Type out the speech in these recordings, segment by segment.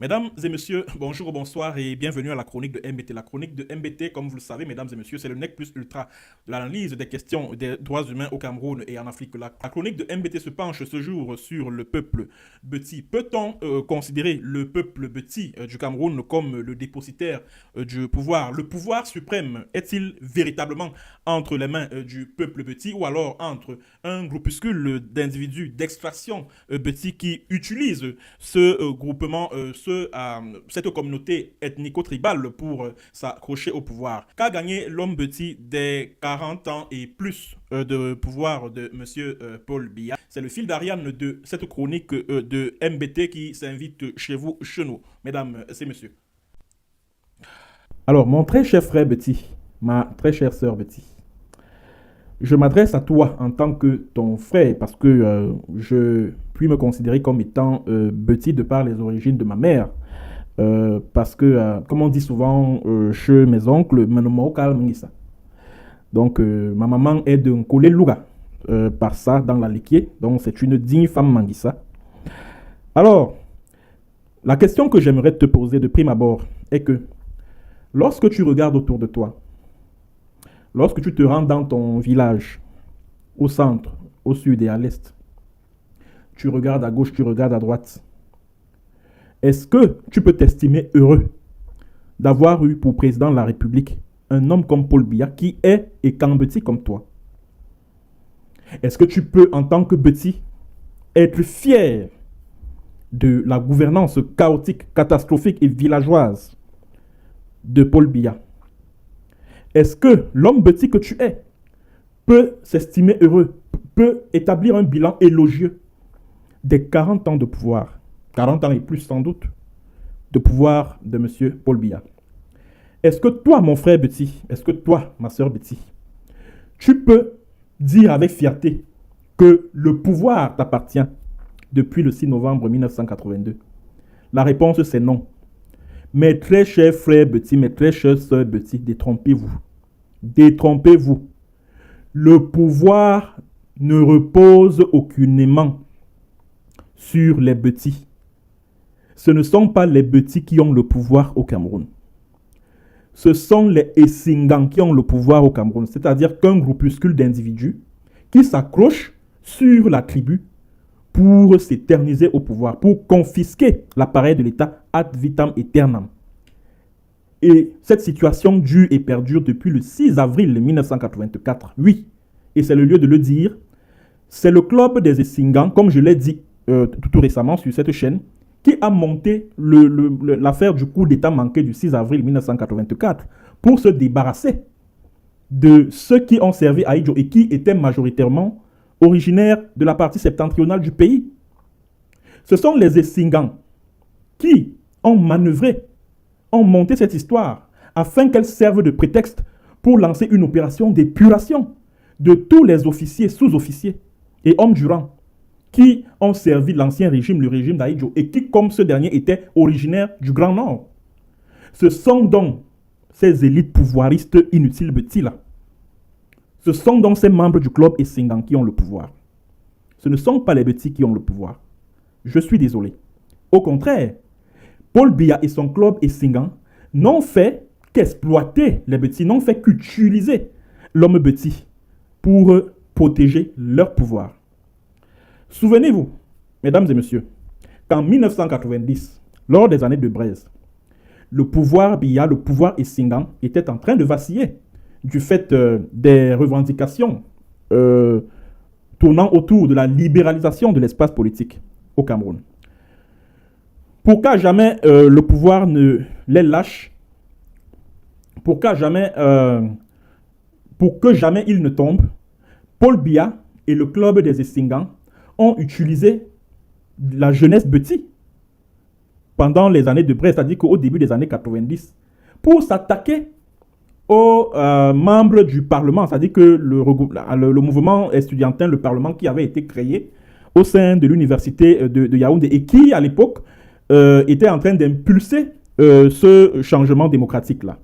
Mesdames et messieurs, bonjour, bonsoir et bienvenue à la chronique de MBT. La chronique de MBT, comme vous le savez, mesdames et messieurs, c'est le NEC plus ultra de l'analyse des questions des droits humains au Cameroun et en Afrique. La chronique de MBT se penche ce jour sur le peuple Beti. Peut-on considérer le peuple Beti du Cameroun comme le dépositaire du pouvoir? Le pouvoir suprême est-il véritablement entre les mains du peuple Beti ou alors entre un groupuscule d'individus d'extraction Beti qui utilisent ce groupement, cette communauté ethnico-tribale pour s'accrocher au pouvoir? Qu'a gagné l'homme petit des 40 ans et plus de pouvoir de M. Paul Biya? C'est le fil d'Ariane de cette chronique de MBT qui s'invite chez vous, chez nous, mesdames et messieurs. Alors, mon très cher frère Betty, ma très chère sœur Betty, je m'adresse à toi en tant que ton frère parce que je puis me considérer comme étant Betty de par les origines de ma mère. Parce que, comme on dit souvent chez mes oncles, donc, ma maman est de Nkole Luga, par ça, dans la Liquier. Donc, c'est une digne femme Mangissa. Alors, la question que j'aimerais te poser de prime abord est que, lorsque tu regardes autour de toi, lorsque tu te rends dans ton village, au centre, au sud et à l'est, tu regardes à gauche, tu regardes à droite, est-ce que tu peux t'estimer heureux d'avoir eu pour président de la République un homme comme Paul Biya qui est et Kambeti comme toi? Est-ce que tu peux, en tant que Betty, être fier de la gouvernance chaotique, catastrophique et villageoise de Paul Biya? Est-ce que l'homme Betty que tu es peut s'estimer heureux, peut établir un bilan élogieux des 40 ans de pouvoir, 40 ans et plus sans doute, de pouvoir de M. Paul Biya? Est-ce que toi, mon frère Betty, est-ce que toi, ma soeur Betty, tu peux dire avec fierté que le pouvoir t'appartient depuis le 6 novembre 1982? La réponse, c'est non. Mes très chers frères Betty, mes très chères sœurs Betty, détrompez-vous. Détrompez-vous. Le pouvoir ne repose aucunement sur les Betty. Ce ne sont pas les Betty qui ont le pouvoir au Cameroun. Ce sont les Essingans qui ont le pouvoir au Cameroun. C'est-à-dire qu'un groupuscule d'individus qui s'accrochent sur la tribu pour s'éterniser au pouvoir, pour confisquer l'appareil de l'État ad vitam aeternam. Et cette situation dure et perdure depuis le 6 avril 1984. Oui, et c'est le lieu de le dire, c'est le club des Essingans, comme je l'ai dit tout récemment sur cette chaîne, qui a monté l'affaire du coup d'État manqué du 6 avril 1984 pour se débarrasser de ceux qui ont servi à Idjo et qui étaient majoritairement originaires de la partie septentrionale du pays. Ce sont les Essingans qui ont manœuvré, ont monté cette histoire afin qu'elle serve de prétexte pour lancer une opération d'épuration de tous les officiers, sous-officiers et hommes du rang qui ont servi l'ancien régime, le régime d'Aïdjo, et qui, comme ce dernier, étaient originaires du Grand Nord. Ce sont donc ces élites pouvoiristes inutiles Betty-là. Ce sont donc ces membres du club Essingan qui ont le pouvoir. Ce ne sont pas les Betty qui ont le pouvoir. Je suis désolé. Au contraire, Paul Biya et son club Essingan n'ont fait qu'exploiter les Betty, n'ont fait qu'utiliser l'homme Betty pour protéger leur pouvoir. Souvenez-vous, mesdames et messieurs, qu'en 1990, lors des années de Braise, le pouvoir Biya, le pouvoir Essingan, était en train de vaciller du fait des revendications tournant autour de la libéralisation de l'espace politique au Cameroun. Pour qu'à jamais le pouvoir ne les lâche, pour que jamais il ne tombe, Paul Biya et le club des Essingans ont utilisé la jeunesse Betty pendant les années de Brest, c'est-à-dire qu'au début des années 90, pour s'attaquer aux membres du Parlement, c'est-à-dire que le mouvement estudiantin, le Parlement qui avait été créé au sein de l'université de Yaoundé et qui, à l'époque, était en train d'impulser ce changement démocratique-là.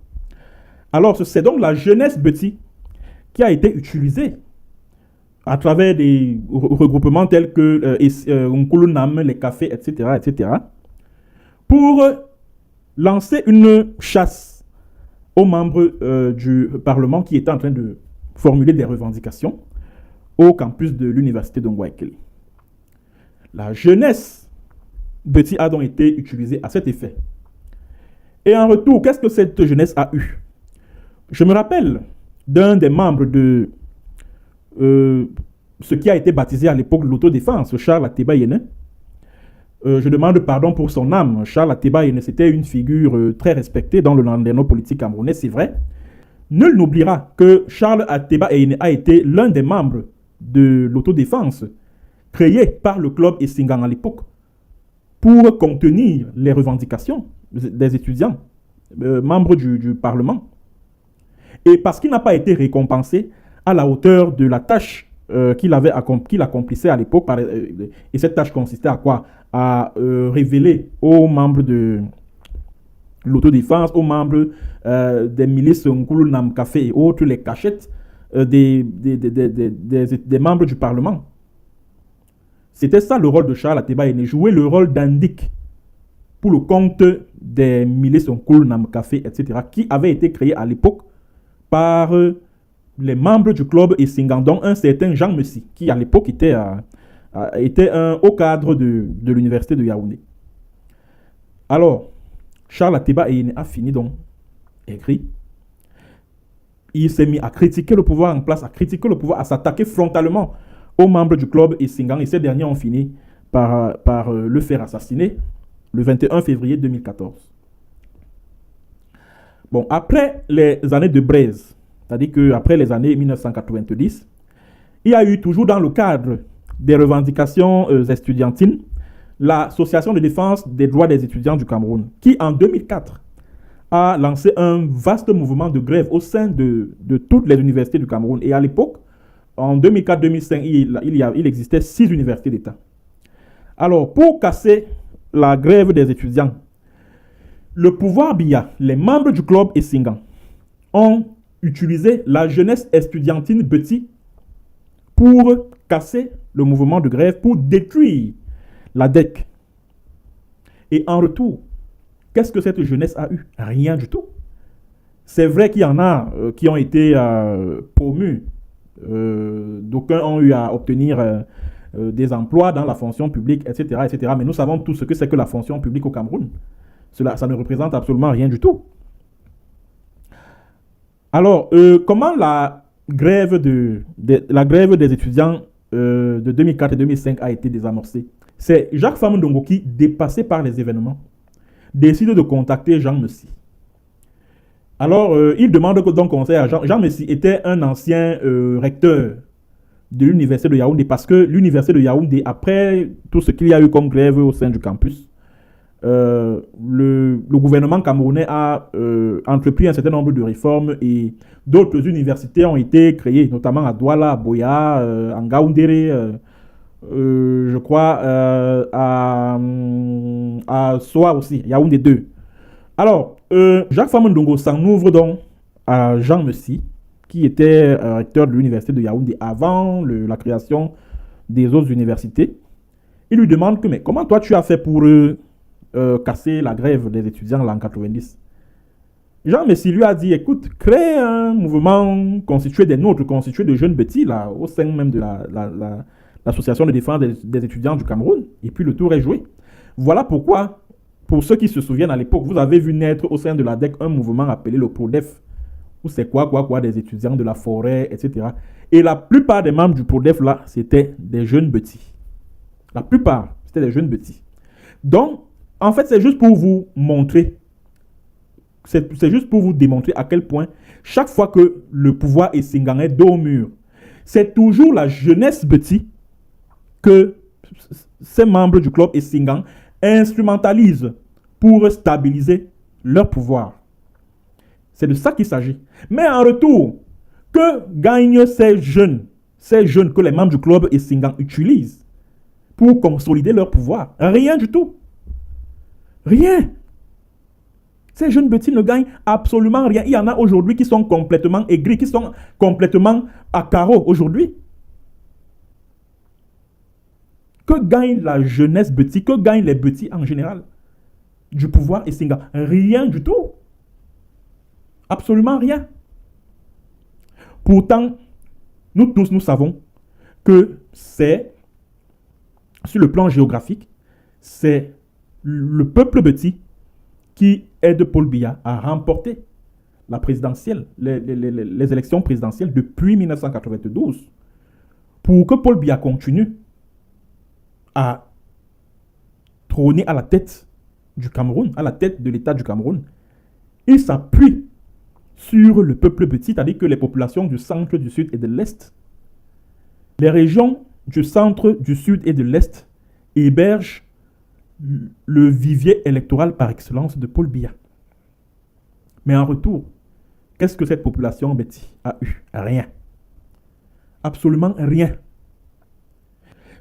Alors, c'est donc la jeunesse Betty qui a été utilisée à travers des regroupements tels que Nkulunam, les cafés, etc., etc., pour lancer une chasse aux membres du Parlement qui étaient en train de formuler des revendications au campus de l'université de Ngouaikele. La jeunesse Betty a donc été utilisée à cet effet. Et en retour, qu'est-ce que cette jeunesse a eu? Je me rappelle d'un des membres de ce qui a été baptisé à l'époque l'autodéfense, Charles Ateba Yene. Je demande pardon pour son âme. Charles Ateba Yene, c'était une figure très respectée dans le landerneau politique camerounais, c'est vrai. Nul n'oubliera que Charles Ateba Yene a été l'un des membres de l'autodéfense créé par le club Essingang à l'époque pour contenir les revendications des étudiants, membres du Parlement. Et parce qu'il n'a pas été récompensé à la hauteur de la tâche qu'il accomplissait à l'époque, et cette tâche consistait à quoi? À révéler aux membres de l'autodéfense, aux membres des milices Nkulu Namkafé et autres les cachettes des membres du Parlement. C'était ça le rôle de Charles Ateba Yene, jouer le rôle d'indic pour le compte des milices Nkulu Namkafé, etc., qui avaient été créés à l'époque par les membres du club Essingang, dont un certain Jean Messi, qui à l'époque était un haut cadre de l'université de Yaoundé. Alors, Charles Ateba Yene a fini donc écrit. Il s'est mis à critiquer le pouvoir en place, à s'attaquer frontalement aux membres du club Essingang, et ces derniers ont fini par le faire assassiner le 21 février 2014. Bon, après les années de braise, c'est-à-dire qu'après les années 1990, il y a eu toujours dans le cadre des revendications estudiantines l'Association de défense des droits des étudiants du Cameroun, qui en 2004 a lancé un vaste mouvement de grève au sein de toutes les universités du Cameroun. Et à l'époque, en 2004-2005, il existait 6 universités d'État. Alors, pour casser la grève des étudiants, le pouvoir Biya, les membres du club Essingang, ont utilisé la jeunesse estudiantine Betty pour casser le mouvement de grève, pour détruire la DEC. Et en retour, qu'est-ce que cette jeunesse a eu? Rien du tout. C'est vrai qu'il y en a qui ont été promus. D'aucuns ont eu à obtenir des emplois dans la fonction publique, etc., etc. Mais nous savons tous ce que c'est que la fonction publique au Cameroun. Ça ne représente absolument rien du tout. Alors, comment la grève des étudiants de 2004 et 2005 a été désamorcée? C'est Jacques Famin Ndongo qui, dépassé par les événements, décide de contacter Jean Messi. Alors, il demande donc conseil à Jean. Jean Messi était un ancien recteur de l'université de Yaoundé, parce que l'université de Yaoundé, après tout ce qu'il y a eu comme grève au sein du campus, le gouvernement camerounais a entrepris un certain nombre de réformes et d'autres universités ont été créées, notamment à Douala, à Boya, à Ngaoundéré, je crois, à Soa aussi, Yaoundé 2. Alors, Jacques Famin Ndongo s'en ouvre donc à Jean Messi, qui était recteur de l'université de Yaoundé avant la création des autres universités. Il lui demande mais comment toi tu as fait pour casser la grève des étudiants là, en 90? Jean Messi lui a dit, écoute, crée un mouvement constitué des nôtres, constitué de jeunes petits là, au sein même de l'association de défense des étudiants du Cameroun, et puis le tour est joué. Voilà pourquoi, pour ceux qui se souviennent à l'époque, vous avez vu naître au sein de la DEC un mouvement appelé le PRODEF, où c'est quoi, des étudiants de la forêt, etc. Et la plupart des membres du PRODEF là, c'était des jeunes petits. La plupart, c'était des jeunes petits. Donc, en fait, c'est juste pour vous montrer, c'est juste pour vous démontrer à quel point, chaque fois que le pouvoir est singangais dos au mur, c'est toujours la jeunesse Betty que ces membres du club Essingang instrumentalisent pour stabiliser leur pouvoir. C'est de ça qu'il s'agit. Mais en retour, que gagnent ces jeunes que les membres du club Essingang utilisent pour consolider leur pouvoir? Rien du tout. Rien. Ces jeunes petits ne gagnent absolument rien. Il y en a aujourd'hui qui sont complètement aigris, qui sont complètement à carreau aujourd'hui. Que gagne la jeunesse petite? Que gagnent les petits en général? du pouvoir Essinga? Rien du tout. Absolument rien. Pourtant, nous tous, nous savons que c'est, sur le plan géographique, c'est le peuple Beti qui aide Paul Biya à remporter la présidentielle, les élections présidentielles depuis 1992. Pour que Paul Biya continue à trôner à la tête du Cameroun, à la tête de l'État du Cameroun, il s'appuie sur le peuple petit, c'est-à-dire que les populations du centre, du sud et de l'est. Les régions du centre, du sud et de l'est hébergent le vivier électoral par excellence de Paul Biya. Mais en retour, qu'est-ce que cette population Beti a eu? Rien. Absolument rien.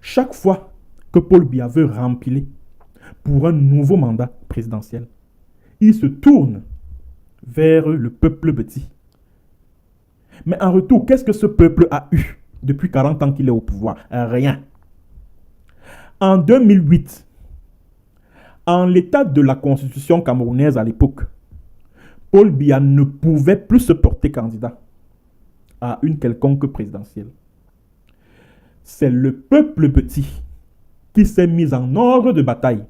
Chaque fois que Paul Biya veut remplir pour un nouveau mandat présidentiel, il se tourne vers le peuple Beti. Mais en retour, qu'est-ce que ce peuple a eu depuis 40 ans qu'il est au pouvoir? Rien. En 2008, en l'état de la constitution camerounaise à l'époque, Paul Biya ne pouvait plus se porter candidat à une quelconque présidentielle. C'est le peuple petit qui s'est mis en ordre de bataille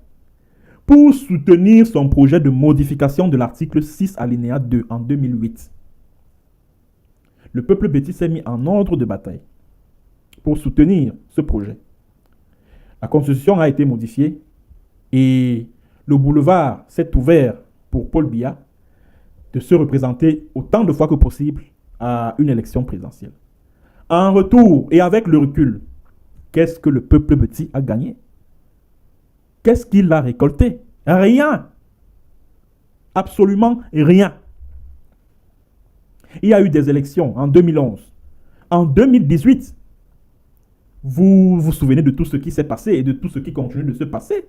pour soutenir son projet de modification de l'article 6 alinéa 2 en 2008. Le peuple petit s'est mis en ordre de bataille pour soutenir ce projet. La constitution a été modifiée et le boulevard s'est ouvert pour Paul Biya de se représenter autant de fois que possible à une élection présidentielle. En retour et avec le recul, qu'est-ce que le peuple petit a gagné? Qu'est-ce qu'il a récolté? Rien. Absolument rien. Il y a eu des élections en 2011. En 2018, vous vous souvenez de tout ce qui s'est passé et de tout ce qui continue de se passer.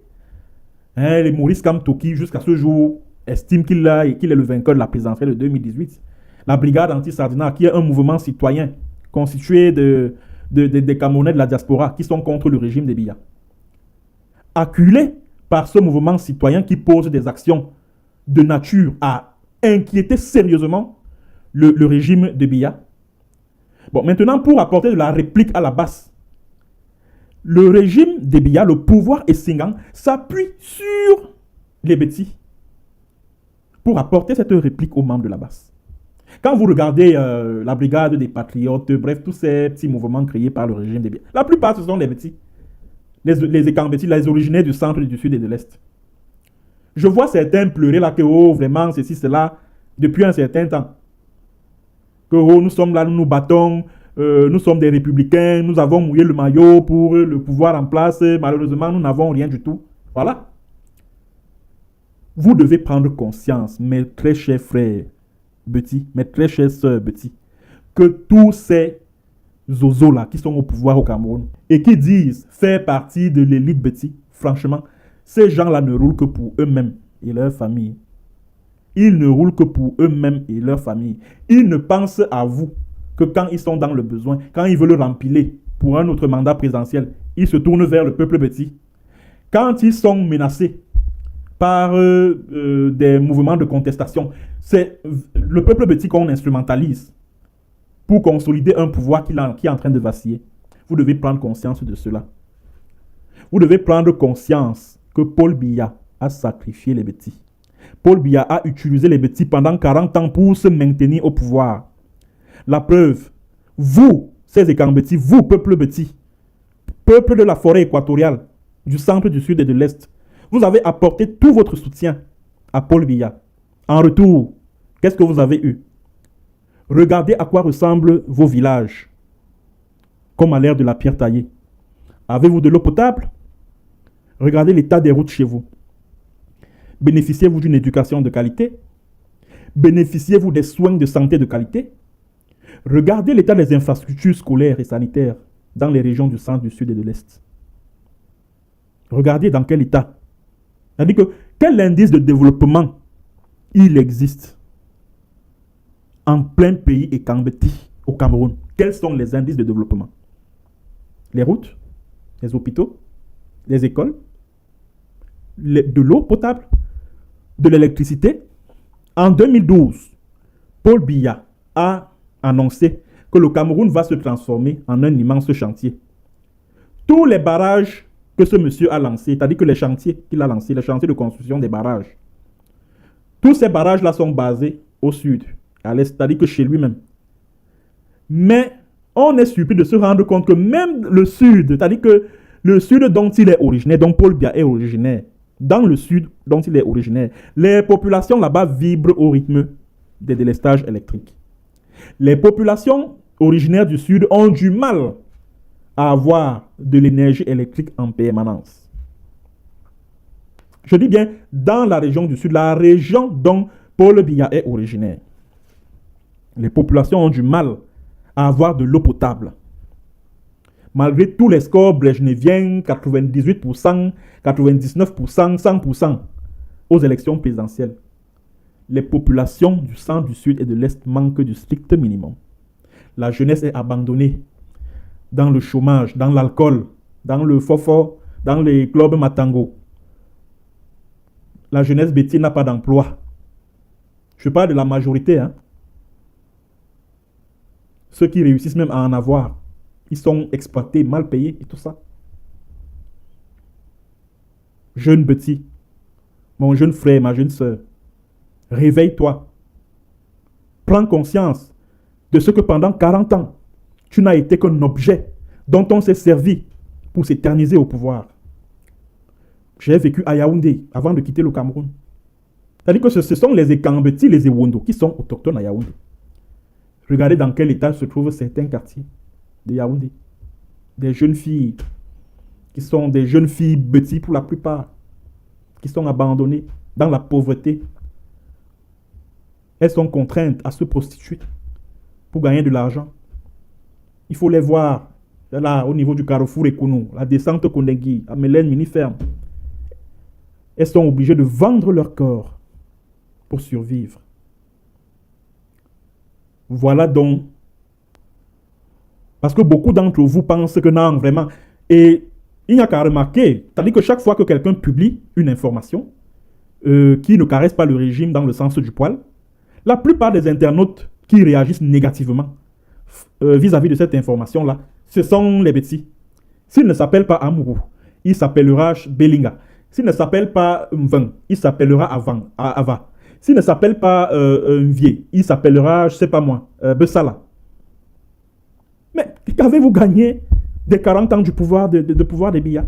Les Maurice Kamtoki, jusqu'à ce jour, estime qu'il est le vainqueur de la présidentielle de 2018. La brigade anti-Sardina, qui est un mouvement citoyen constitué des Camerounais de la diaspora qui sont contre le régime de Biya. Acculé par ce mouvement citoyen qui pose des actions de nature à inquiéter sérieusement le régime de Biya. Bon, maintenant, pour apporter de la réplique à la base, le régime de Biya, le pouvoir Essingan, s'appuie sur les Beti pour apporter cette réplique aux membres de la base. Quand vous regardez la brigade des patriotes, bref, tous ces petits mouvements créés par le régime de Biya, la plupart ce sont les Beti. Les Ekambeti, les originaires du centre, du sud et de l'est. Je vois certains pleurer là que, oh, vraiment, ceci, cela, depuis un certain temps. Que, oh, nous sommes là, nous nous battons, nous sommes des républicains, nous avons mouillé le maillot pour le pouvoir en place, malheureusement, nous n'avons rien du tout. Voilà. Vous devez prendre conscience, mes très chers frères Beti, mes très chères sœurs Beti, que tous ces zozos là qui sont au pouvoir au Cameroun et qui disent faire partie de l'élite Beti, franchement, ces gens-là ne roulent que pour eux-mêmes et leur famille. Ils ne roulent que pour eux-mêmes et leur famille. Ils ne pensent à vous que quand ils sont dans le besoin, quand ils veulent rempiler pour un autre mandat présidentiel, ils se tournent vers le peuple Beti. Quand ils sont menacés par des mouvements de contestation, c'est le peuple Beti qu'on instrumentalise pour consolider un pouvoir qui est en train de vaciller. Vous devez prendre conscience de cela. Vous devez prendre conscience que Paul Biya a sacrifié les Beti. Paul Biya a utilisé les Beti pendant 40 ans pour se maintenir au pouvoir. La preuve, vous, ces Ekambeti, vous, peuple Beti, peuple de la forêt équatoriale, du centre, du sud et de l'est, vous avez apporté tout votre soutien à Paul Biya. En retour, qu'est-ce que vous avez eu? Regardez à quoi ressemblent vos villages, comme à l'ère de la pierre taillée. Avez-vous de l'eau potable? Regardez l'état des routes chez vous. Bénéficiez-vous d'une éducation de qualité? Bénéficiez-vous des soins de santé de qualité? Regardez l'état des infrastructures scolaires et sanitaires dans les régions du centre, du sud et de l'est. Regardez dans quel état. C'est-à-dire que quel indice de développement il existe en plein pays Ekambeti, au Cameroun? Quels sont les indices de développement? Les routes, les hôpitaux, les écoles, de l'eau potable. de l'électricité, en 2012, Paul Biya a annoncé que le Cameroun va se transformer en un immense chantier. Tous les barrages que ce monsieur a lancés, c'est-à-dire que les chantiers qu'il a lancés, les chantiers de construction des barrages, tous ces barrages-là sont basés au sud, à l'est, c'est-à-dire que chez lui-même. Mais on est surpris de se rendre compte que même le sud, c'est-à-dire que le sud dont il est originaire, dont Paul Biya est originaire, dans le sud dont il est originaire, les populations là-bas vibrent au rythme des délestages électriques. Les populations originaires du sud ont du mal à avoir de l'énergie électrique en permanence. Je dis bien dans la région du sud, la région dont Paul Biya est originaire. Les populations ont du mal à avoir de l'eau potable. Malgré tous les scores brejneviens, 98%, 99%, 100% aux élections présidentielles, les populations du centre, du sud et de l'est manquent du strict minimum. La jeunesse est abandonnée dans le chômage, dans l'alcool, dans le fofo, dans les clubs matango. La jeunesse bêtise n'a pas d'emploi. Je parle de la majorité. Ceux qui réussissent même à en avoir, ils sont exploités, mal payés et tout ça. Jeune petit, mon jeune frère, ma jeune soeur, réveille-toi. Prends conscience de ce que pendant 40 ans, tu n'as été qu'un objet dont on s'est servi pour s'éterniser au pouvoir. J'ai vécu à Yaoundé avant de quitter le Cameroun. C'est-à-dire que ce sont les Ekambeti, les Ewondo qui sont autochtones à Yaoundé. Regardez dans quel état se trouvent certains quartiers de Yaoundé. Des jeunes filles qui sont des jeunes filles bêtises pour la plupart, qui sont abandonnées dans la pauvreté. Elles sont contraintes à se prostituer pour gagner de l'argent. Il faut les voir là au niveau du carrefour Ekounou, la descente Kondengui, à Mélène Mini-Ferme. Elles sont obligées de vendre leur corps pour survivre. Voilà donc. Parce que beaucoup d'entre vous pensent que non, vraiment. Et il n'y a qu'à remarquer, c'est-à-dire que chaque fois que quelqu'un publie une information qui ne caresse pas le régime dans le sens du poil, la plupart des internautes qui réagissent négativement vis-à-vis de cette information-là, ce sont les bêtis. S'il ne s'appelle pas Amourou, il s'appellera Belinga. S'il ne s'appelle pas Mveng, il s'appellera Ava. S'il ne s'appelle pas Mvier, il s'appellera, je ne sais pas moi, Bessala. Mais qu'avez-vous gagné des 40 ans du pouvoir de pouvoir de Biya?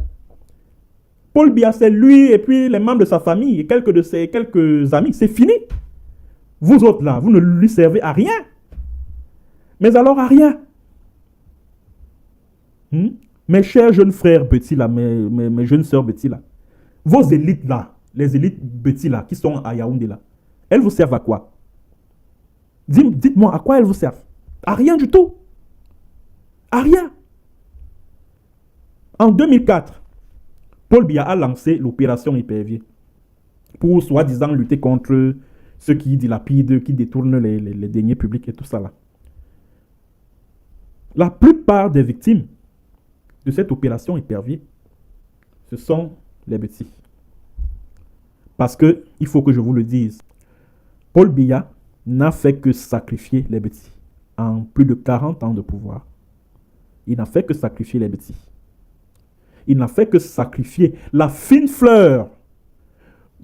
Paul Biya, c'est lui et puis les membres de sa famille et quelques amis. C'est fini. Vous autres là, vous ne lui servez à rien. Mais alors à rien. Mes chers jeunes frères petits là, mes jeunes sœurs petits là, vos élites là, les élites petits là, qui sont à Yaoundé là, elles vous servent à quoi? Dites-moi à quoi elles vous servent? À rien du tout. À rien. En 2004, Paul Biya a lancé l'opération Épervier pour soi-disant lutter contre ceux qui dilapident, qui détournent les deniers publics et tout ça là. La plupart des victimes de cette opération Épervier, ce sont les petits. Parce que, il faut que je vous le dise, Paul Biya n'a fait que sacrifier les petits en plus de 40 ans de pouvoir. Il n'a fait que sacrifier les petits. Il n'a fait que sacrifier la fine fleur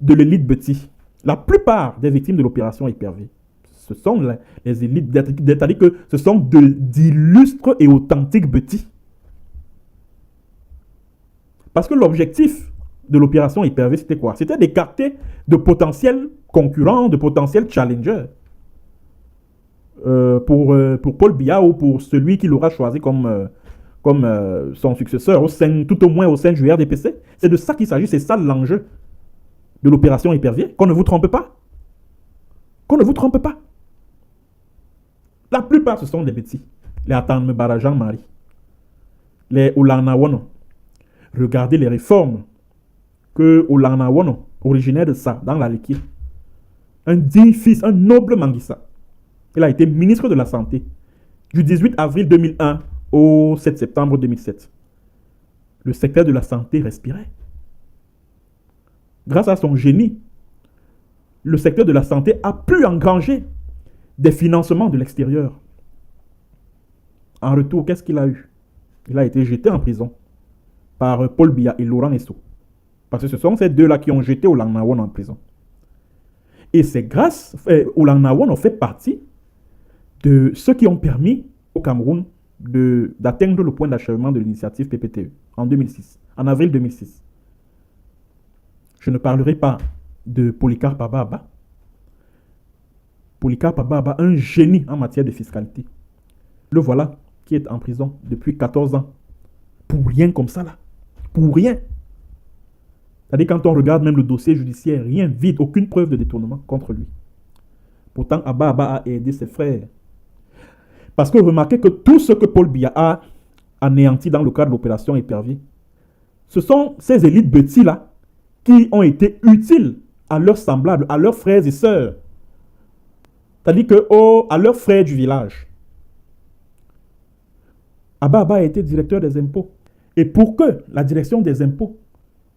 de l'élite petit. La plupart des victimes de l'opération Épervier, ce sont les élites, c'est-à-dire que ce sont d'illustres et authentiques petits. Parce que l'objectif de l'opération Épervier, c'était quoi? C'était d'écarter de potentiels concurrents, de potentiels challengers pour Paul Biya ou pour celui qui l'aura choisi comme son successeur, tout au moins au sein du RDPC. C'est de ça qu'il s'agit, c'est ça l'enjeu de l'opération Épervier. Qu'on ne vous trompe pas. Qu'on ne vous trompe pas. La plupart, ce sont des petits. Les Atanme Barajan Marie. Les Oulana Wono. Regardez les réformes que Oulana Wono, originaire de ça, dans la Liquier. Un digne fils, un noble Manguissa. Il a été ministre de la Santé du 18 avril 2001 au 7 septembre 2007. Le secteur de la santé respirait. Grâce à son génie, le secteur de la santé a pu engranger des financements de l'extérieur. En retour, qu'est-ce qu'il a eu? Il a été jeté en prison par Paul Biya et Laurent Esso. Parce que ce sont ces deux-là qui ont jeté Olang Nawon en prison. Et c'est grâce, Olang Nawon ont fait partie de ceux qui ont permis au Cameroun d'atteindre le point d'achèvement de l'initiative PPTE en 2006, en avril 2006. Je ne parlerai pas de Polycarpe Ababa. Polycarpe Ababa, un génie en matière de fiscalité. Le voilà qui est en prison depuis 14 ans. Pour rien comme ça là. Pour rien. C'est-à-dire quand on regarde même le dossier judiciaire, rien, vide, aucune preuve de détournement contre lui. Pourtant, Ababa a aidé ses frères. Parce que remarquez que tout ce que Paul Biya a anéanti dans le cadre de l'opération Épervier, ce sont ces élites petits là qui ont été utiles à leurs semblables, à leurs frères et sœurs. C'est-à-dire à leurs frères du village. Ababa a été directeur des impôts. Et pour que la direction des impôts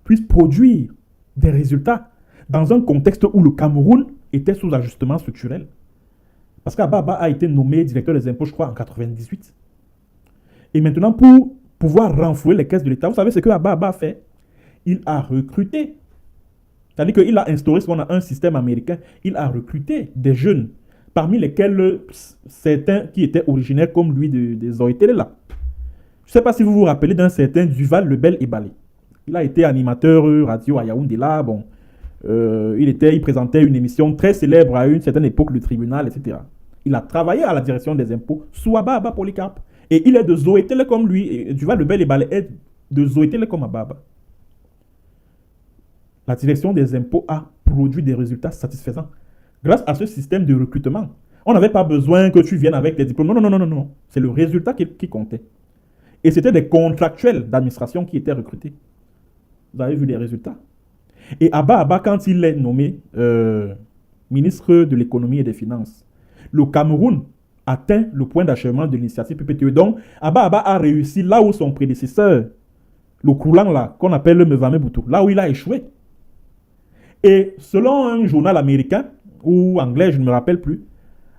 puisse produire des résultats dans un contexte où le Cameroun était sous ajustement structurel. Parce qu'Ababa a été nommé directeur des impôts, je crois, en 1998. Et maintenant, pour pouvoir renflouer les caisses de l'État, vous savez ce que Ababa a fait? Il a recruté. C'est-à-dire qu'il a instauré ce qu'on a un système américain. Il a recruté des jeunes, parmi lesquels certains qui étaient originaires comme lui des Oitélé là. Je ne sais pas si vous vous rappelez d'un certain Duval Lebel Ebalé. Il a été animateur radio à Yaoundé là. Bon, il présentait une émission très célèbre à une certaine époque, le tribunal, etc. Il a travaillé à la direction des impôts sous Ababa Polycarpe. Et il est de Zoétélé comme lui. Et Duval Lebel Ebalé est de Zoétélé comme Ababa. La direction des impôts a produit des résultats satisfaisants grâce à ce système de recrutement. On n'avait pas besoin que tu viennes avec tes diplômes. Non, non, non, non, non. C'est le résultat qui comptait. Et c'était des contractuels d'administration qui étaient recrutés. Vous avez vu les résultats. Et Ababa, quand il est nommé ministre de l'économie et des finances, le Cameroun atteint le point d'achèvement de l'initiative PPTE. Donc, Ababa a réussi là où son prédécesseur, le Koulan là, qu'on appelle le Mevame Boutou, là où il a échoué. Et selon un journal américain, ou anglais, je ne me rappelle plus,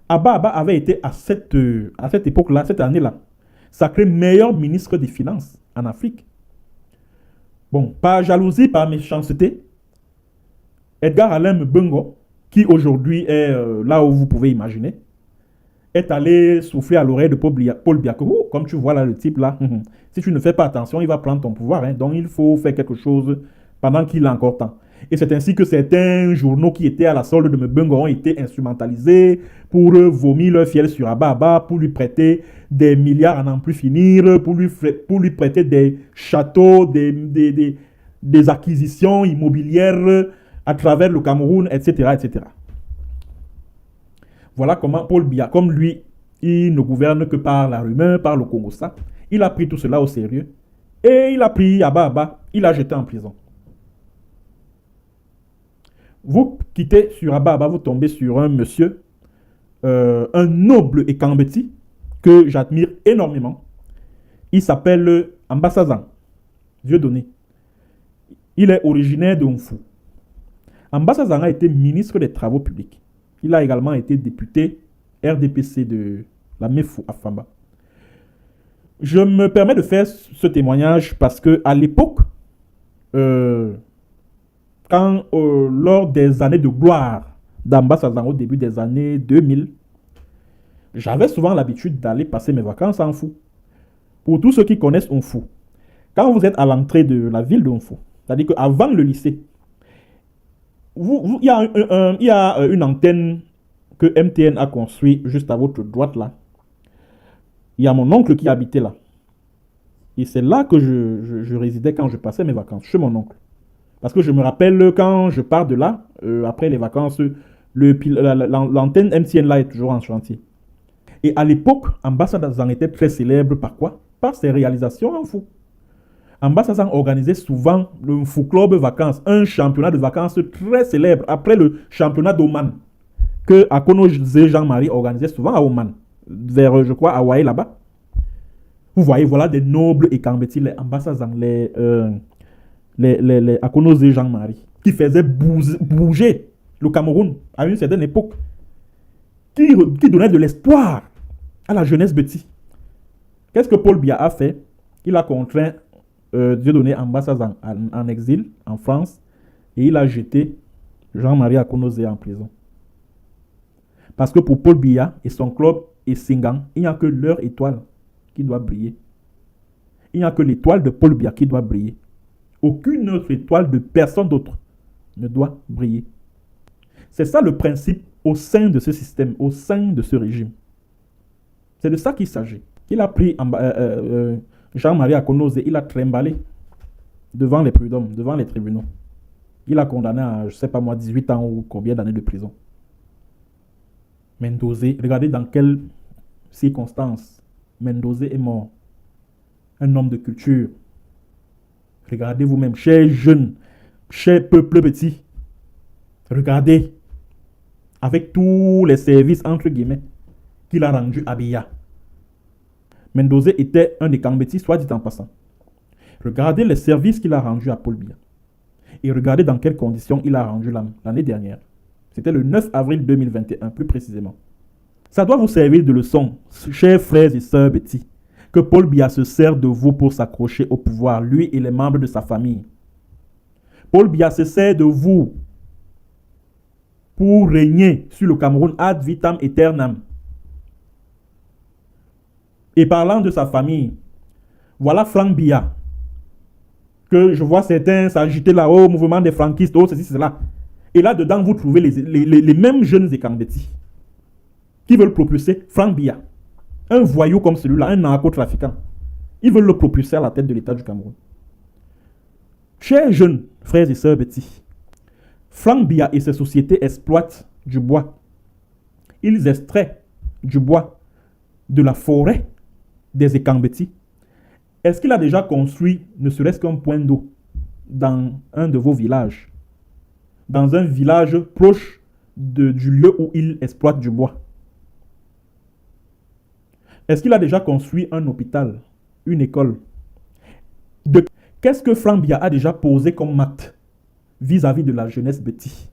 Ababa avait été à cette époque-là, cette année-là, sacré meilleur ministre des Finances en Afrique. Bon, par jalousie, par méchanceté, Edgar Alain Mbongo, qui aujourd'hui est là où vous pouvez imaginer, est allé souffler à l'oreille de Paul Biya. Comme tu vois là, le type là, si tu ne fais pas attention, il va prendre ton pouvoir. Hein, donc il faut faire quelque chose pendant qu'il a encore temps. Et c'est ainsi que certains journaux qui étaient à la solde de Mbongo ont été instrumentalisés pour vomir leur fiel sur Ababa, pour lui prêter des milliards à n'en plus finir, pour lui prêter des châteaux, des acquisitions immobilières à travers le Cameroun, etc., etc. Voilà comment Paul Biya, comme lui, il ne gouverne que par la rumeur, par le Congo-Ça. Il a pris tout cela au sérieux. Et il a pris Ababa, il l'a jeté en prison. Vous quittez sur Ababa, vous tombez sur un monsieur, un noble Ekambeti, que j'admire énormément. Il s'appelle Ambassa Dieudonné. Il est originaire de Mfou. Ambassa a été ministre des Travaux publics. Il a également été député RDPC de la MEFU à Famba. Je me permets de faire ce témoignage parce qu'à l'époque, lors des années de gloire d'Ambassa au début des années 2000, j'avais souvent l'habitude d'aller passer mes vacances en Mfou. Pour tous ceux qui connaissent Mfou, quand vous êtes à l'entrée de la ville de Mfou, c'est-à-dire qu'avant le lycée, il y a une antenne que MTN a construite juste à votre droite là. Il y a mon oncle qui habitait là. Et c'est là que je résidais quand je passais mes vacances, chez mon oncle. Parce que je me rappelle quand je pars de là, après les vacances, l'antenne MTN là est toujours en chantier. Et à l'époque, Ambassa en était très célèbre par quoi? Par ses réalisations en Mfou. Ambassa organisait souvent le Mfou Club Vacances, un championnat de vacances très célèbre, après le championnat d'Oman, que Akono Jean-Marie organisait souvent à Oman, vers, je crois, Hawaï là-bas. Vous voyez, voilà des nobles et Kambeti, les Ambassa, les Akono Jean-Marie, qui faisaient bouger le Cameroun, à une certaine époque, qui donnait de l'espoir à la jeunesse Betty. Qu'est-ce que Paul Biya a fait? Il a contraint Dieudonné Ambassa en exil en France et il a jeté Jean-Marie Akono-Zea en prison. Parce que pour Paul Biya et son club et Singan, il n'y a que leur étoile qui doit briller. Il n'y a que l'étoile de Paul Biya qui doit briller. Aucune autre étoile de personne d'autre ne doit briller. C'est ça le principe au sein de ce système, au sein de ce régime. C'est de ça qu'il s'agit. Il a pris Jean-Marie Akono-Zea, il a trimballé devant les prud'hommes, devant les tribunaux. Il a condamné à, je ne sais pas moi, 18 ans ou combien d'années de prison. Mendozé, regardez dans quelles circonstances Mendozé est mort. Un homme de culture. Regardez vous-même, chers jeunes, chers peuple petit. Regardez, avec tous les services, entre guillemets, qu'il a rendus à Biya. Mendozé était un des Kambeti, soit dit en passant. Regardez les services qu'il a rendus à Paul Biya. Et regardez dans quelles conditions il a rendu l'année dernière. C'était le 9 avril 2021, plus précisément. Ça doit vous servir de leçon, chers frères et sœurs Betty, que Paul Biya se sert de vous pour s'accrocher au pouvoir, lui et les membres de sa famille. Paul Biya se sert de vous pour régner sur le Cameroun ad vitam aeternam. Et parlant de sa famille, voilà Franck Biya, que je vois certains s'agiter là-haut, mouvement des franquistes, oh, ceci, cela. Et là-dedans, vous trouvez les mêmes jeunes Ekambeti qui veulent propulser Franck Biya, un voyou comme celui-là, un narcotrafiquant. Ils veulent le propulser à la tête de l'État du Cameroun. Chers jeunes frères et sœurs Betty, Franck Biya et ses sociétés exploitent du bois. Ils extraient du bois de la forêt des Ekambeti. Est-ce qu'il a déjà construit ne serait-ce qu'un point d'eau dans un de vos villages? Dans un village proche du lieu où il exploite du bois? Est-ce qu'il a déjà construit un hôpital, une école? Qu'est-ce que Franck Biya a déjà posé comme acte vis-à-vis de la jeunesse Betty?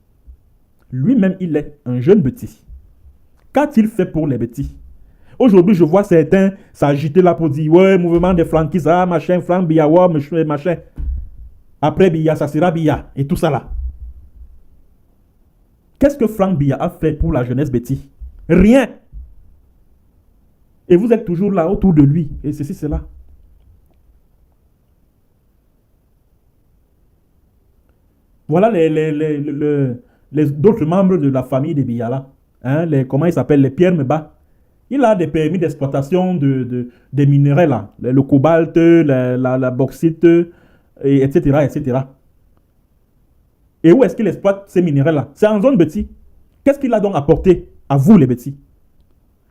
Lui-même, il est un jeune Betty. Qu'a-t-il fait pour les Betty? Aujourd'hui, je vois certains s'agiter là pour dire, ouais, mouvement des franquistes, ah, machin, Franck Biya, ouais, machin. Après Biya, ça sera Biya, et tout ça là. Qu'est-ce que Franck Biya a fait pour la jeunesse Betty? Rien. Et vous êtes toujours là autour de lui, et ceci, cela. Voilà les d'autres membres de la famille de Biya là. Hein, comment ils s'appellent? Les Pierre Meba. Il a des permis d'exploitation des minerais là, le cobalt, la bauxite, etc., etc. Et où est-ce qu'il exploite ces minerais là? C'est en zone Betty. Qu'est-ce qu'il a donc apporté à vous les Betty?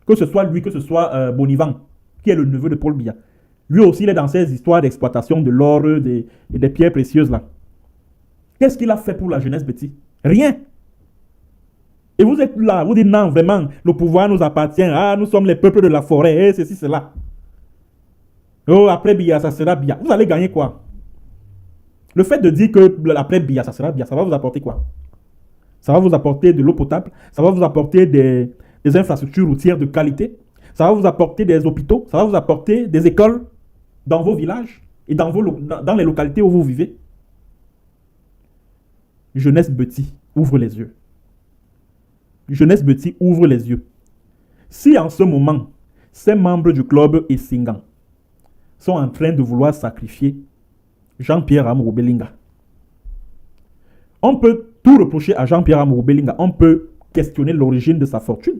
Que ce soit lui, que ce soit Bonivan, qui est le neveu de Paul Biya. Lui aussi, il est dans ces histoires d'exploitation de l'or et des pierres précieuses là. Qu'est-ce qu'il a fait pour la jeunesse Betty? Rien. Et vous êtes là, vous dites non, vraiment, le pouvoir nous appartient. Ah, nous sommes les peuples de la forêt, ceci, cela. Oh, après Biya, ça sera Biya. Vous allez gagner quoi? Le fait de dire que après Biya, ça sera Biya, ça va vous apporter quoi? Ça va vous apporter de l'eau potable, ça va vous apporter des infrastructures routières de qualité, ça va vous apporter des hôpitaux, ça va vous apporter des écoles dans vos villages et dans les localités où vous vivez. Jeunesse Betty, ouvre les yeux. Jeunesse Betty, ouvre les yeux. Si en ce moment, ces membres du club et Singan sont en train de vouloir sacrifier Jean-Pierre Amourou Belinga, on peut tout reprocher à Jean-Pierre Amourou Belinga. On peut questionner l'origine de sa fortune.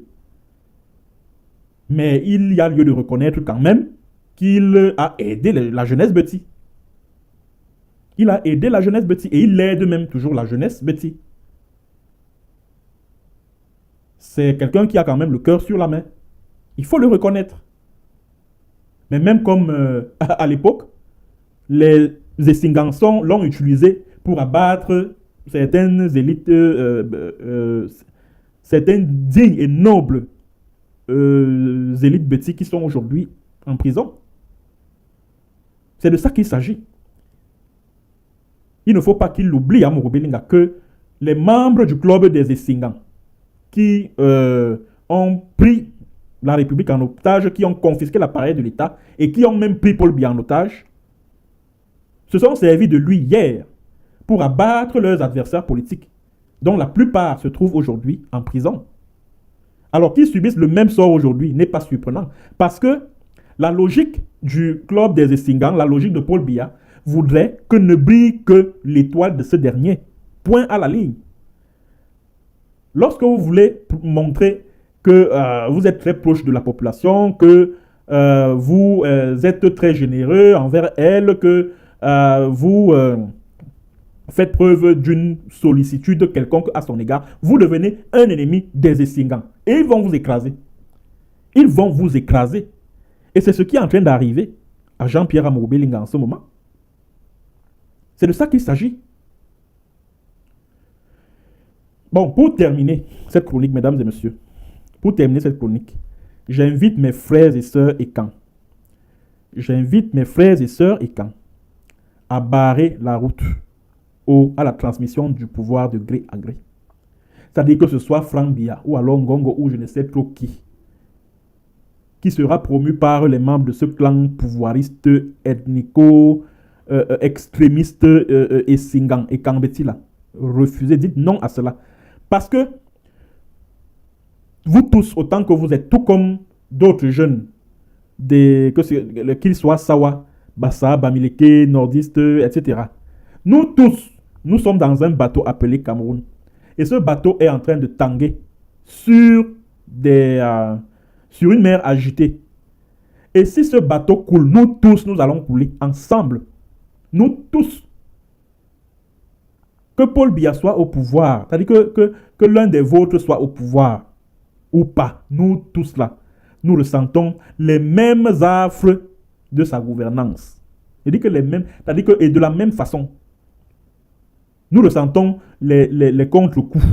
Mais il y a lieu de reconnaître quand même qu'il a aidé la jeunesse Betty. Il a aidé la jeunesse Betty et il aide même toujours la jeunesse Betty. C'est quelqu'un qui a quand même le cœur sur la main. Il faut le reconnaître. Mais même comme à l'époque, les Essingansons l'ont utilisé pour abattre certaines élites, certaines dignes et nobles élites Betty qui sont aujourd'hui en prison. C'est de ça qu'il s'agit. Il ne faut pas qu'il oublie, Amourou Belinga, que les membres du club des Essingans qui ont pris la République en otage, qui ont confisqué l'appareil de l'État et qui ont même pris Paul Biya en otage, se sont servis de lui hier pour abattre leurs adversaires politiques, dont la plupart se trouvent aujourd'hui en prison. Alors qu'ils subissent le même sort aujourd'hui n'est pas surprenant, parce que la logique du club des Essingans, la logique de Paul Biya, voudrait que ne brille que l'étoile de ce dernier. Point à la ligne. Lorsque vous voulez montrer que vous êtes très proche de la population, que vous êtes très généreux envers elle, que vous faites preuve d'une sollicitude quelconque à son égard, vous devenez un ennemi des Essingans. Et ils vont vous écraser. Ils vont vous écraser. Et c'est ce qui est en train d'arriver à Jean-Pierre Amour-Bellinga en ce moment. C'est de ça qu'il s'agit. Bon, pour terminer cette chronique, mesdames et messieurs, pour terminer cette chronique, j'invite mes frères et sœurs écans. J'invite mes frères et sœurs écans à barrer la route à la transmission du pouvoir de gré à gré. C'est-à-dire que ce soit Franck Biya ou alors Ngongo ou je ne sais trop qui sera promu par les membres de ce clan pouvoiriste, ethnico, extrémiste et Singan et Kambeti là. Refusez, dites non à cela. Parce que vous tous, autant que vous êtes, tout comme d'autres jeunes, qu'ils soient Sawa, Bassa, Bamileke, nordistes, etc. Nous tous, nous sommes dans un bateau appelé Cameroun. Et ce bateau est en train de tanguer sur une mer agitée. Et si ce bateau coule, nous tous, nous allons couler ensemble. Nous tous. Que Paul Biya soit au pouvoir, c'est-à-dire que l'un des vôtres soit au pouvoir, ou pas, nous tous là, nous ressentons les mêmes affres de sa gouvernance. C'est-à-dire que et de la même façon, nous ressentons les contre-coups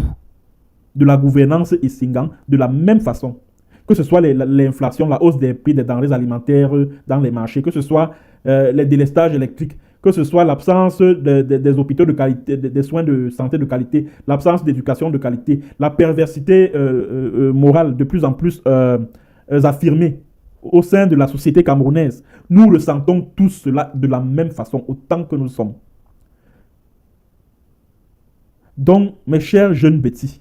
de la gouvernance Essingan de la même façon. Que ce soit l'inflation, la hausse des prix des denrées alimentaires dans les marchés, que ce soit les délestages électriques, que ce soit l'absence des hôpitaux de qualité, des soins de santé de qualité, l'absence d'éducation de qualité, la perversité morale de plus en plus affirmée au sein de la société camerounaise. Nous ressentons tout cela de la même façon, autant que nous sommes. Donc, mes chers jeunes bêtis,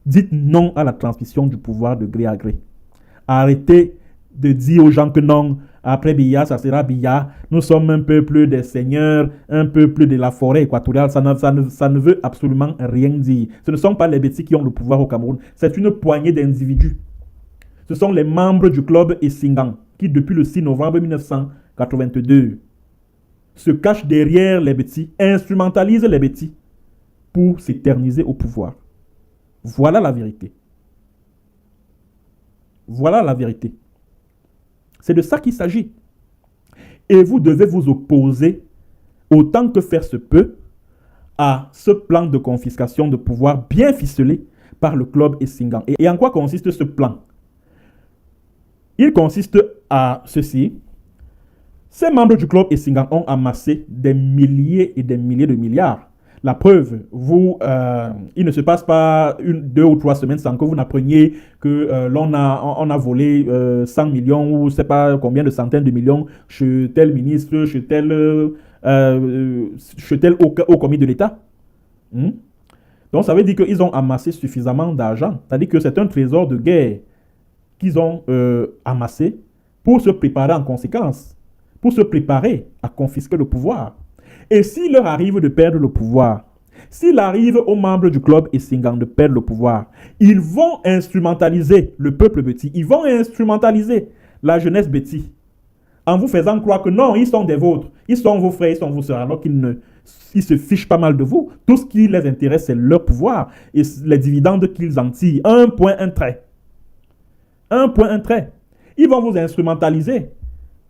dites non à la transmission du pouvoir de gré à gré. Arrêtez de dire aux gens que non, après Biya, ça sera Biya. Nous sommes un peuple des seigneurs, un peuple de la forêt équatoriale. Ça ne veut absolument rien dire. Ce ne sont pas les bêtis qui ont le pouvoir au Cameroun. C'est une poignée d'individus. Ce sont les membres du club Essingan qui, depuis le 6 novembre 1982, se cachent derrière les bêtis, instrumentalisent les bêtis pour s'éterniser au pouvoir. Voilà la vérité. Voilà la vérité. C'est de ça qu'il s'agit. Et vous devez vous opposer, autant que faire se peut, à ce plan de confiscation de pouvoir bien ficelé par le club Essingan. Et en quoi consiste ce plan? Il consiste à ceci. Ces membres du club Essingan ont amassé des milliers et des milliers de milliards. La preuve, il ne se passe pas 2 ou 3 semaines sans que vous n'appreniez que on a volé 100 millions ou je ne sais pas combien de centaines de millions chez tel ministre, chez tel haut commis de l'État. Donc ça veut dire qu'ils ont amassé suffisamment d'argent. C'est-à-dire que c'est un trésor de guerre qu'ils ont amassé pour se préparer en conséquence, pour se préparer à confisquer le pouvoir. Et s'il leur arrive de perdre le pouvoir, s'il arrive aux membres du club Essingan de perdre le pouvoir, ils vont instrumentaliser le peuple bêti, ils vont instrumentaliser la jeunesse bêti, en vous faisant croire que non, ils sont des vôtres, ils sont vos frères, ils sont vos sœurs, alors qu'ils se fichent pas mal de vous. Tout ce qui les intéresse, c'est leur pouvoir et les dividendes qu'ils en tirent. Un point, un trait. Un point, un trait. Ils vont vous instrumentaliser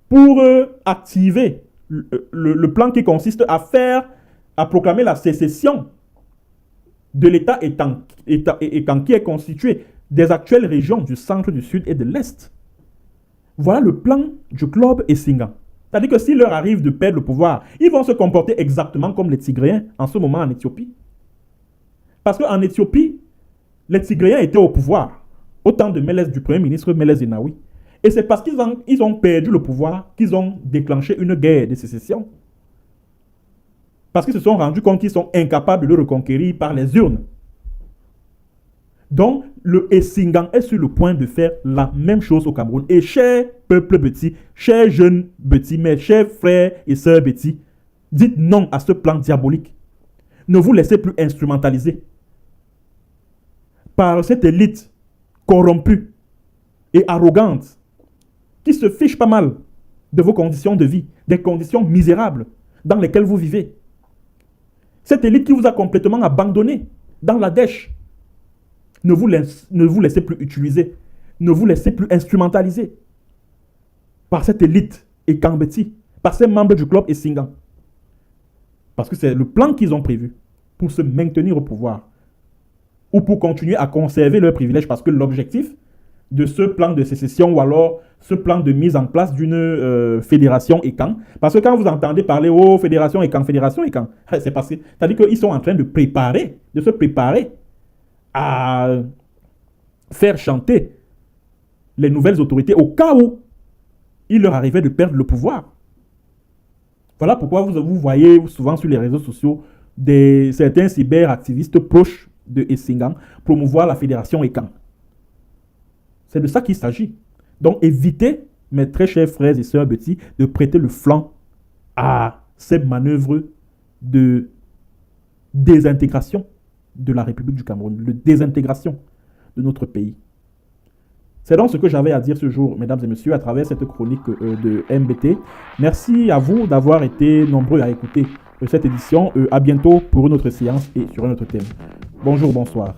pour activer le plan qui consiste à proclamer la sécession de l'État étant qui est constitué des actuelles régions du centre, du sud et de l'est. Voilà le plan du club Essingan. C'est-à-dire que s'il leur arrive de perdre le pouvoir, ils vont se comporter exactement comme les Tigréens en ce moment en Éthiopie. Parce qu'en Éthiopie, les Tigréens étaient au pouvoir, au temps de du Premier ministre Meles Zenawi. Et c'est parce qu'ils ont perdu le pouvoir qu'ils ont déclenché une guerre de sécession. Parce qu'ils se sont rendus compte qu'ils sont incapables de le reconquérir par les urnes. Donc, le Essingan est sur le point de faire la même chose au Cameroun. Et cher peuple petit, chers jeunes petits, mes chers frères et sœurs petits, dites non à ce plan diabolique. Ne vous laissez plus instrumentaliser par cette élite corrompue et arrogante qui se fiche pas mal de vos conditions de vie, des conditions misérables dans lesquelles vous vivez. Cette élite qui vous a complètement abandonné dans la dèche. Ne vous laissez plus utiliser, ne vous laissez plus instrumentaliser par cette élite et Kambeti, par ces membres du club Essingan. Parce que c'est le plan qu'ils ont prévu pour se maintenir au pouvoir ou pour continuer à conserver leurs privilèges, parce que l'objectif de ce plan de sécession ou alors ce plan de mise en place d'une fédération ECAN, parce que quand vous entendez parler fédération ECAN, c'est parce que c'est-à-dire qu'ils sont en train de se préparer à faire chanter les nouvelles autorités au cas où il leur arrivait de perdre le pouvoir. Voilà pourquoi vous voyez souvent sur les réseaux sociaux certains cyberactivistes proches de Essingan promouvoir la fédération ECAN. C'est de ça qu'il s'agit. Donc évitez, mes très chers frères et sœurs petits, de prêter le flanc à ces manœuvres de désintégration de la République du Cameroun, de désintégration de notre pays. C'est donc ce que j'avais à dire ce jour, mesdames et messieurs, à travers cette chronique de MBT. Merci à vous d'avoir été nombreux à écouter cette édition. À bientôt pour une autre séance et sur un autre thème. Bonjour, bonsoir.